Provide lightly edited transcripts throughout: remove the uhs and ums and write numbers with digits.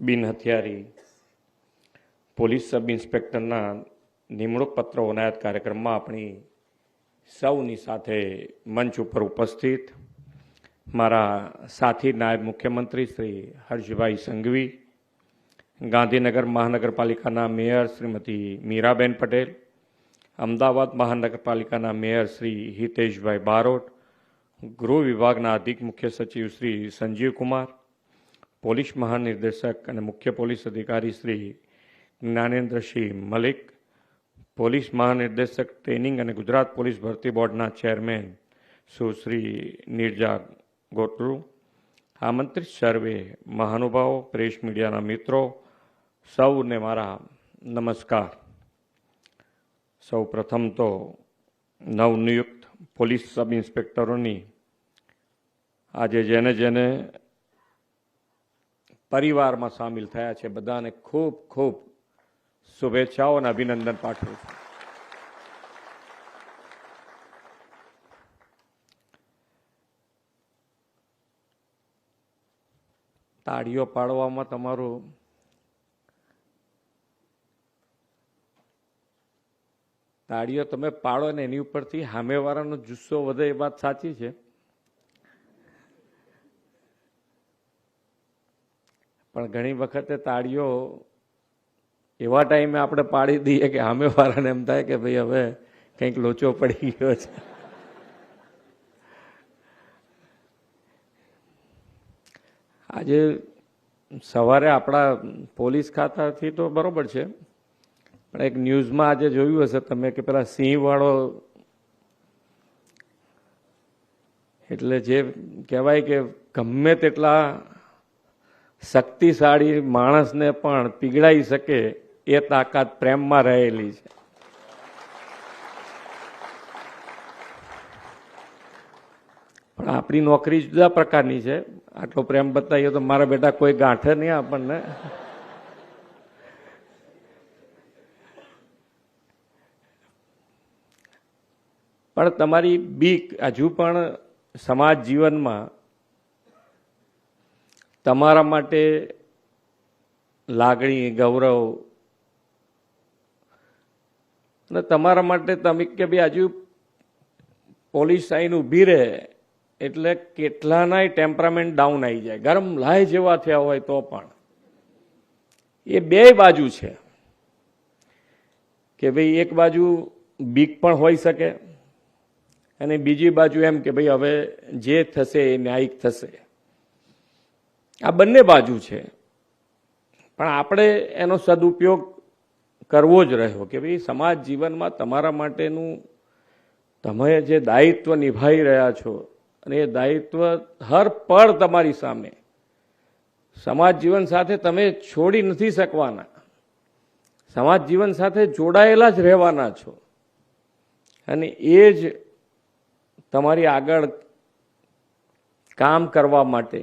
બિન હથિયારી police sub ઇન્સ્પેક્ટરના નિમણૂક પત્ર એનાયત કાર્યક્રમમાં આપણી સૌની સાથે મંચ ઉપર ઉપસ્થિત મારા સાથી નાયબ મુખ્યમંત્રી શ્રી હર્ષભાઈ સંઘવી, ગાંધીનગર મહાનગરપાલિકાના મેયર શ્રીમતી મીરાબેન પટેલ, અમદાવાદ મહાનગરપાલિકાના મેયર શ્રી હિતેશભાઈ બારોટ, ગૃહ વિભાગના અધિક મુખ્ય સચિવ શ્રી સંજીવ કુમાર, પોલીસ મહાનિર્દેશક અને મુખ્ય પોલીસ અધિકારી શ્રી જ્ઞાનેન્દ્રસિંહ મલિક, પોલીસ મહાનિર્દેશક ટ્રેનિંગ અને ગુજરાત પોલીસ ભરતી બોર્ડના ચેરમેન સુશ્રી નીરજા ગોટરુ, આમંત્રિત સર્વે મહાનુભાવો, પ્રેસ મીડિયાના મિત્રો, સૌને મારા નમસ્કાર. સૌ પ્રથમ તો નવનિયુક્ત પોલીસ સબ ઇન્સ્પેક્ટરોની આજે જેને જેને પરિવારમાં સામેલ થયા છે બધાને ખૂબ ખૂબ શુભેચ્છાઓ અને અભિનંદન પાઠવું છું. તાળીઓ પાડવામાં તમારું તાળીઓ તમે પાડો ને એની ઉપરથી સામેવાળાનો જુસ્સો વધે એ વાત સાચી છે, પણ ઘણી વખતે તાળીઓ એવા ટાઈમે આપણે પાડી દઈએ કે સામેવાળાને એમ થાય કે ભાઈ હવે કંઈક લોચો પડી ગયો છે. આજે સવારે આપણા પોલીસ ખાતાથી તો બરોબર છે, પણ એક ન્યૂઝમાં આજે જોયું હશે તમે કે પેલા સિંહવાળો, એટલે જે કહેવાય કે ગમે તેટલા શક્તિશાળી માણસને પણ પીગળાઈ શકે એ તાકાત પ્રેમમાં રહેલી છે. પણ આપણી નોકરી જુદા પ્રકારની છે. આટલો પ્રેમ બતાવીએ તો મારા બેટા કોઈ ગાંઠે નહીં આપણને. પણ તમારી બીક હજુ પણ સમાજ જીવનમાં તમારા માટે લાગણી, ગૌરવ અને તમારા માટે તમે કે ભાઈ હજુ પોલીસ આઈને ઊભી રહે એટલે કેટલાનાય ટેમ્પરામેન્ટ ડાઉન આવી જાય, ગરમ લાય જેવા થયા હોય તો પણ. એ બે બાજુ છે કે ભાઈ એક બાજુ બીક પણ હોઈ શકે અને બીજી બાજુ એમ કે ભાઈ હવે જે થશે એ ન્યાયિક થશે. આ બંને બાજુ છે, પણ આપણે એનો સદુપયોગ કરવો જ રહ્યો કે ભાઈ સમાજ જીવનમાં તમારા માટેનું તમે જે દાયિત્વ નિભાવી રહ્યા છો અને એ દાયિત્વ હર પળ તમારી સામે, સમાજ જીવન સાથે તમે છોડી નથી શકવાના, સમાજ જીવન સાથે જોડાયેલા જ રહેવાના છો અને એ જ તમારી આગળ કામ કરવા માટે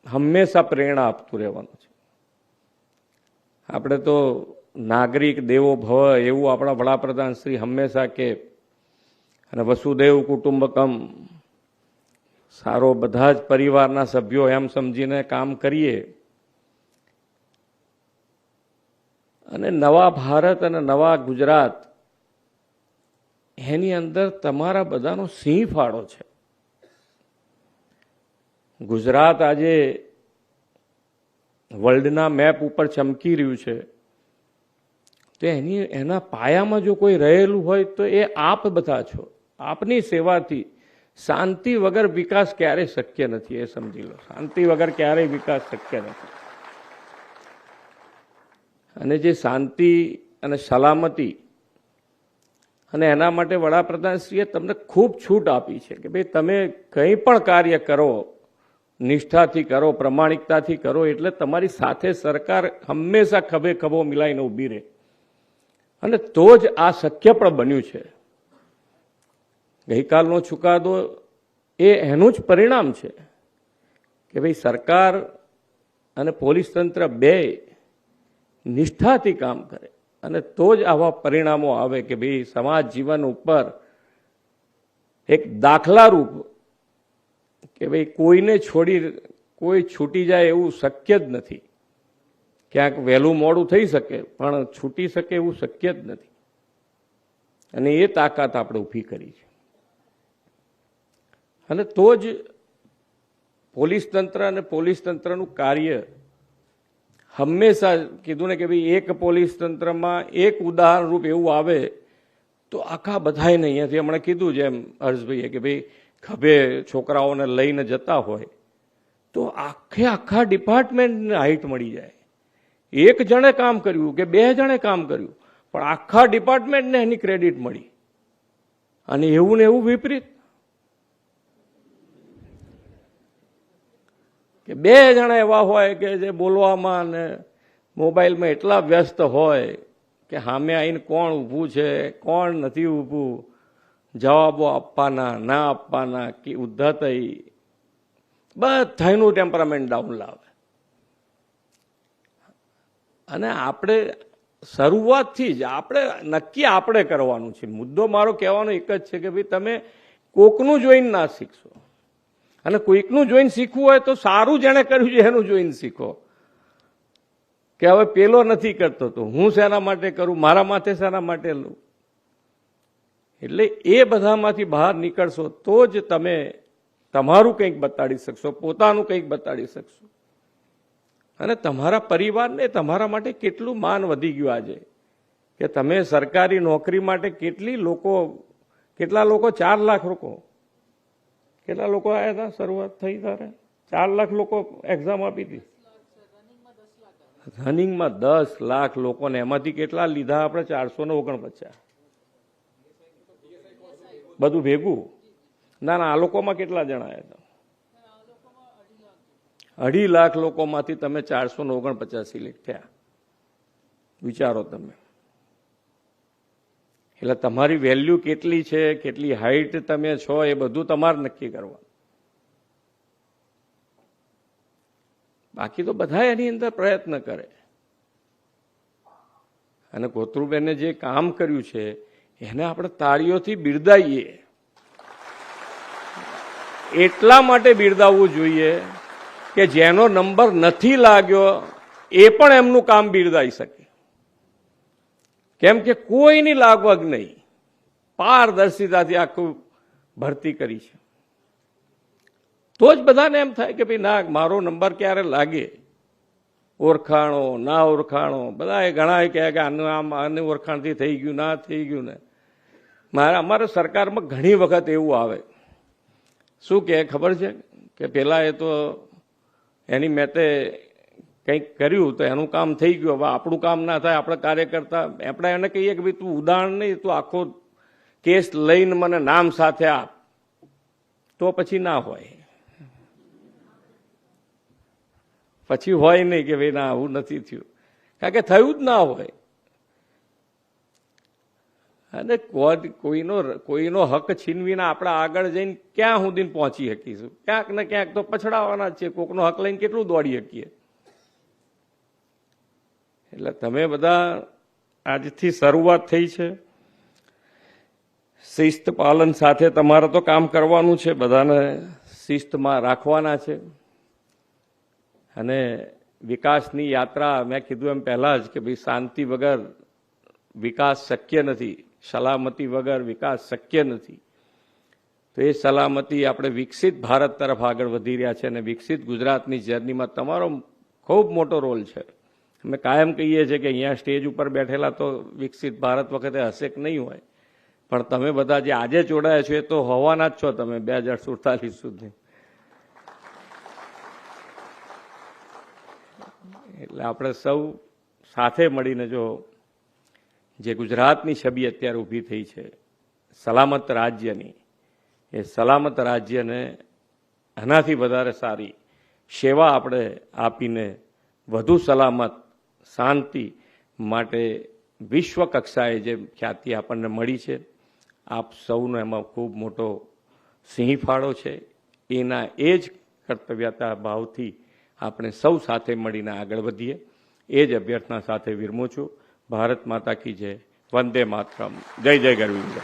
હંમેશા પ્રેરણા આપતું રહેવાનું છે. આપણે તો નાગરિક દેવો ભવ એવું આપણા વડાપ્રધાન શ્રી હંમેશા કે, અને વસુદેવ કુટુંબકમ, સારો બધા જ પરિવારના સભ્યો એમ સમજીને કામ કરીએ અને નવા ભારત અને નવા ગુજરાત એની અંદર તમારા બધાનો સિંહ ફાળો છે. ગુજરાત આજે વર્લ્ડના મેપ ઉપર ચમકી રહ્યું છે, તો એના પાયામાં જો કોઈ રહેલું હોય તો એ આપ બધા છો. આપની સેવાથી શાંતિ વગર વિકાસ ક્યારેય શક્ય નથી, એ સમજી લો. શાંતિ વગર ક્યારેય વિકાસ શક્ય નથી. અને જે શાંતિ અને સલામતી, અને એના માટે વડાપ્રધાનશ્રીએ તમને ખૂબ છૂટ આપી છે કે ભાઈ તમે કંઈ પણ કાર્ય કરો, નિષ્ઠાથી કરો, પ્રમાણિકતાથી કરો, એટલે તમારી સાથે સરકાર હંમેશા ખભે ખભો મિલાઈને ઊભી રહે. અને તો જ આ શક્ય પણ બન્યું છે. ગઈકાલનો ચુકાદો એ એનું જ પરિણામ છે કે ભાઈ સરકાર અને પોલીસ તંત્ર બે નિષ્ઠાથી કામ કરે અને તો જ આવા પરિણામો આવે કે ભાઈ સમાજ જીવન ઉપર એક દાખલારૂપ કે ભાઈ કોઈને છોડી કોઈ છૂટી જાય એવું શક્ય જ નથી. ક્યાંક વહેલું મોડું થઈ શકે પણ છૂટી શકે એવું શક્ય જ નથી. અને એ તાકાત આપણે ઊભી કરી છે. અને તો જ પોલીસ તંત્ર અને પોલીસ તંત્રનું કાર્ય હંમેશા કીધું ને કે ભાઈ એક પોલીસ તંત્રમાં એક ઉદાહરણ રૂપ એવું આવે તો આખા બધાને અહીંયાથી હમણાં કીધું જેમ હર્ષભાઈએ કે ભાઈ ખભે છોકરાઓને લઈને જતા હોય તો આખા ડિપાર્ટમેન્ટને હાઈટ મળી જાય. એક જણે કામ કર્યું કે બે જણે કામ કર્યું પણ આખા ડિપાર્ટમેન્ટને એની ક્રેડિટ મળી. અને એવું ને એવું વિપરીત કે બે જણા એવા હોય કે જે બોલવામાં અને મોબાઈલમાં એટલા વ્યસ્ત હોય કે સામે આવીને કોણ ઊભું છે કોણ નથી ઊભું, જવાબો આપવાના ના આપવાના કે ઉદ્ધતાઈ બધાનું ટેમ્પરામેન્ટ ડાઉન લાવે. અને આપણે શરૂઆતથી જ નક્કી આપણે કરવાનું છે. મુદ્દો મારો કહેવાનો એક જ છે કે ભાઈ તમે કોકનું જોઈને ના શીખશો. અને કોઈકનું જોઈને શીખવું હોય તો સારું જેણે કર્યું છે એનું જોઈને શીખો કે હવે પેલો નથી કરતો તો હું શેના માટે કરું, મારા માથે શેના માટે લઉં. એટલે એ બધામાંથી બહાર નીકળશો તો જ તમે તમારું કંઈક બતાડી શકશો, પોતાનું કંઈક બતાડી શકશો. અને તમારા પરિવારને તમારા માટે કેટલું માન વધી ગયું આજે કે તમે સરકારી નોકરી માટે કેટલા લોકો 4 લાખ લોકો કેટલા લોકો આવ્યા હતા શરૂઆત થઈ ત્યારે 4 લાખ લોકો એક્ઝામ આપી હતી. રનિંગમાં 10 લાખ લોકોને એમાંથી કેટલા લીધા આપણે 449 બધું ભેગું. ના આ લોકોમાં કેટલા જણા આવ્યા હતા? 2.5 લાખ લોકોમાંથી તમે 449 સિલેક્ટ થયા. વિચારો તમે. એટલે તમારી વેલ્યુ કેટલી છે, કેટલી હાઈટ તમે છો એ બધું તમારે નક્કી કરવાનું. બાકી તો બધા એની અંદર પ્રયત્ન કરે. અને કોતરુબેને જે કામ કર્યું છે એને આપણે તાળીઓથી બિરદાવીએ. એટલા માટે બિરદાવવું જોઈએ કે જેનો નંબર નથી લાગ્યો એ પણ એમનું કામ બિરદાવી શકે. કેમ કે કોઈની લાગવગ નહીં, પારદર્શિતાથી આખું ભરતી કરી છે. તો જ બધાને એમ થાય કે ભાઈ ના મારો નંબર ક્યારે લાગે. ઓળખાણો ના ઓળખાણો બધા ઘણા કહે કે આને ઓળખાણથી થઈ ગયું ના થઈ ગયું ને. અમારા સરકારમાં ઘણી વખત એવું આવે શું કે ખબર છે કે પેલા એ તો એની મેતે કંઈક કર્યું તો એનું કામ થઈ ગયું, હવે આપણું કામ ના થાય. આપણે કાર્યકર્તા આપણે એને કહીએ કે ભાઈ તું ઉદાહરણ નહીં, તું આખો કેસ લઈને મને નામ સાથે આપ, તો પછી ના હોય. પછી હોય નહીં કે ભાઈ ના આવું નથી થયું, કારણ કે થયું જ ના હોય. અને કોઈનો હક છીનવીને આપણે આગળ જઈને ક્યાં સુધી પહોંચી શકીશું? ક્યાંક ને ક્યાંક તો પછડાવાના જ છે. કોકનો હક લઈને કેટલું દોડી શકીએ? એટલે તમે બધા આજથી શરૂઆત થઈ છે. શિસ્ત પાલન સાથે તમારે તો કામ કરવાનું છે, બધાને શિસ્તમાં રાખવાના છે. અને વિકાસની યાત્રા મેં કીધું એમ પહેલા જ કે ભાઈ શાંતિ વગર વિકાસ શક્ય નથી, સલામતી વગર વિકાસ શક્ય નથી. તો એ સલામતી આપણે વિકસિત ભારત તરફ આગળ વધી રહ્યા છે અને વિકસિત ગુજરાતની જર્નીમાં તમારો ખૂબ મોટો રોલ છે. અમે કાયમ કહીએ છીએ કે અહીંયા સ્ટેજ ઉપર બેઠેલા તો વિકસિત ભારત વખતે હશે કે નહીં હોય, પણ તમે બધા જે આજે જોડાયા છો એ તો હોવાના જ છો તમે 2047 સુધી. એટલે આપણે સૌ સાથે મળીને જો જે ગુજરાતની છબી અત્યારે ઊભી થઈ છે સલામત રાજ્યની, એ સલામત રાજ્યને આનાથી વધારે સારી સેવા આપણે આપીને વધુ સલામત શાંતિ માટે વિશ્વ કક્ષાએ જે ખ્યાતિ આપણને મળી છે, આપ સૌનો એમાં ખૂબ મોટો સિંહ ફાળો છે. એના એ જ કર્તવ્યતા ભાવથી આપણે સૌ સાથે મળીને આગળ વધીએ એ જ અભ્યર્થના સાથે વિરમું છું. ભારત માતા કી જય. વંદે માતરમ. જય જય ગરવી.